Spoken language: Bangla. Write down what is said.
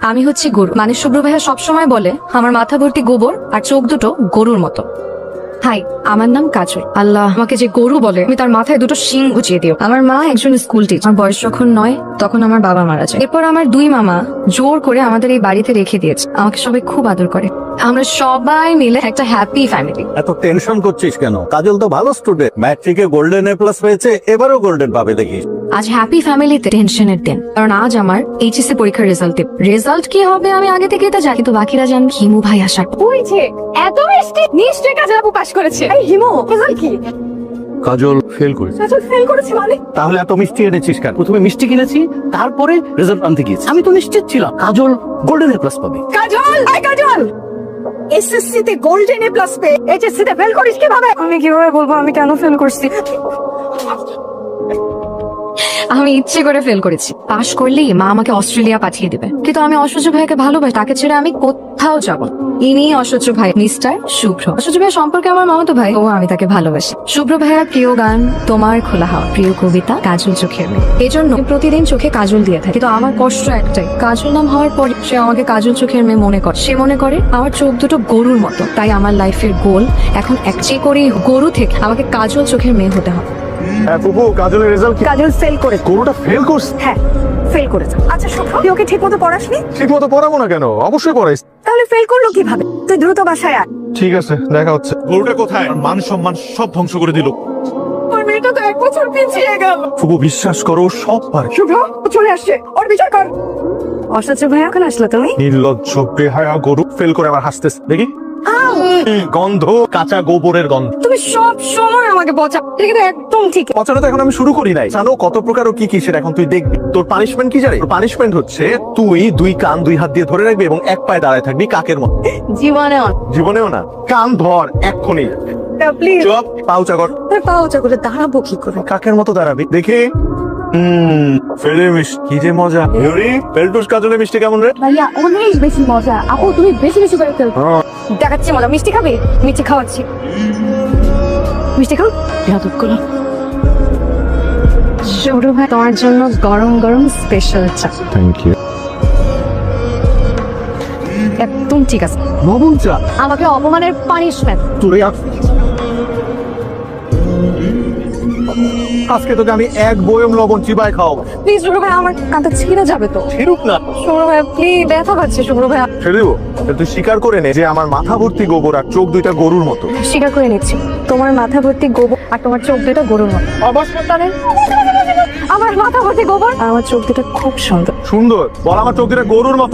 আমি হচ্ছি গরু। মানে শুভ্র ভাইয়া সবসময় বলে আমার মাথা ভর্তি গোবর আর চোখ দুটো গরুর মতো। হাই, আমার নাম কাজল। আল্লাহ আমাকে যে গরু বলে আমি তার মাথায় দুটো শিং গুছিয়ে দিও। আমার মা একজন স্কুল টিচার। আমার বয়স যখন 9 তখন আমার বাবা মারা যায়। এরপর আমার 2 মামা জোর করে আমাদের এই বাড়িতে রেখে দিয়েছে। আমাকে সবাই খুব আদর করে। আমরা সবাই মিলে একটা হ্যাপি ফ্যামিলি। এত টেনশন করছিস কেন? কাজল তো ভালো স্টুডেন্ট, ম্যাট্রিকে গোল্ডেন এ প্লাস পেয়েছে, এবারও গোল্ডেন পাবে দেখিস। আজ হ্যাপি ফ্যামিলিতে টেনশনের দিন, কারণ আজ আমার এইচএসসি পরীক্ষার রেজাল্ট দেব। রেজাল্ট কি হবে আমি আগে থেকে এটা জানি, কিন্তু বাকিরা জান হিমু ভাই আসার পর। ওই যে এত মিষ্টি, নিশ্চয়ই কাজল আপু পাস করেছে। এই হিমু, রেজাল্ট কি? কাজল ফেল করেছে। কাজল ফেল করেছে মানে? তাহলে এত মিষ্টি এনেছিস কেন? প্রথমে মিষ্টি কিনেছি, তারপরে রেজাল্ট আনতে গিয়েছি। আমি তো নিশ্চিত ছিলাম কাজল গোল্ডেন এ প্লাস পাবে। কাজল, এই কাজল, এসএসসি তে golden A plus pay HSC তে ফেল করিস কিভাবে? আমি কিভাবে বলবো আমি কেন ফেল করছি? আমি ইচ্ছে করে ফেল করেছি। পাশ করলেই মা আমাকে অস্ট্রেলিয়া পাঠিয়ে দিবে, কিন্তু আমি অসহ্য ভাইকে ভালোবাসি। তাকে ছেড়ে আমি কোথাও যাব না। ইনি অসহ্য ভাই, মিস্টার শুভ্র। অসহ্য ভাই সম্পর্কে আমার মামাতো ভাই, ও আমি তাকে ভালোবাসি। শুভ্র ভাইয়ার প্রিয় গান তোমার খোলা হাওয়া, প্রিয় কবিতা কাজল চোখের মেয়ে। এই জন্য আমি প্রতিদিন চোখে কাজল দিয়ে থাকি। কিন্তু আমার কষ্ট একটাই, কাজল নাম হওয়ার পর সে আমাকে কাজল চোখের মেয়ে মনে করে। সে মনে করে আমার চোখ দুটো গরুর মতো। তাই আমার লাইফের গোল এখন একচে করেই গরু থেকে আমাকে কাজল চোখের মেয়ে হতে হবে। হ্যাঁ ফুপু, কাজলের রেজাল্ট কি? কাজল ফেল করেছে। গরুটা ফেল করছে? হ্যাঁ, ফেল করেছে। আচ্ছা শুভ্র, তুই ওকে ঠিকমতো পড়াসনি? ঠিক মতো পড়াবো না কেন? অবশ্যই পড়াইস। তাহলে ফেল করলো কিভাবে? তুই দ্রুত বাসায় আয়। ঠিক আছে, দেখা হচ্ছে। গরুটা কোথায়? মান সম্মান সব ধ্বংস করে দিল। ওর মেয়েটা তো 1 বছর পিছিয়ে গেল। ফুপু বিশ্বাস করো, সব পারে। শুভ্র ও চলে আসছে, ওর বিচার কর। অসহ্য ভাই এখন আসলো তুমি? নির্লজ্জ বেহায়া গরু ফেল করে আবার হাসতেছে দেখি। গন্ধ, কাঁচা গোবরের গন্ধ। তুমি সব সময় আমাকে বচা, এটা কিন্তু একদম ঠিক। পচানো তো এখন আমি শুরু করি নাই। জানো কত প্রকার ও কি কি সেটা এখন তুই দেখবি। তোর পানিশমেন্ট কি জানিস? তোর পানিশমেন্ট হচ্ছে তুই 2 কান 2 হাত দিয়ে ধরে রাখবি এবং এক পায়ে দাঁড়ায় থাকবি কাকের মতো। জীবনে জীবনেও না, কান ধর এক্ষুনি। প্লিজ চুপ, পাউচা কর। পাও চাকরে দাঁড়াবো কি করে? কাকের মতো দাঁড়াবি দেখি। ফেলে মিষ্টি, কি যে মজা। ইউরি, পেলটুস কাজলে মিষ্টি কেমন রে? ভাইয়া অনেক বেশি মজা। আপু তুমি বেশি বেশি করে ফেল। দেখাচ্ছি মজা। মিষ্টি খাবি? মিষ্টি খাওয়াচ্ছি। মিষ্টি খাও। বিয়াদব করো। শুভ্র ভাই তোমার জন্য গরম গরম স্পেশাল চা। Thank you. একদম ঠিক আছে। লবণ চা? আমাকে অপমানের পানিশমেন্ট। তোরে আজকে তোকে আমি 1 বয়ম লবণ চিবায় খাওয়াবো। প্লিজ শুভ্র ভাই, আমার কাঁধে ছিঁড়ে যাবে তো। ফেরুক না। শুভ্র ভাই প্লিজ, ব্যথা পাচ্ছে শুভ্র ভাই। ছেড়ে দেবো? তুই স্বীকার করে নে যে আমার মাথা ভর্তি গোবর আর চোখ 2টা গরুর মতো। স্বীকার করে নিচ্ছি, তোমার মাথা ভর্তি গোবর আর তোমার চোখ দুটো গরুর মতো। অবশ্যই। তাহলে আমার মাথা ভর্তি গোবর আর আমার চোখ দুটো খুব সুন্দর। সুন্দর বল, আমার চোখ 2টা গরুর মতো।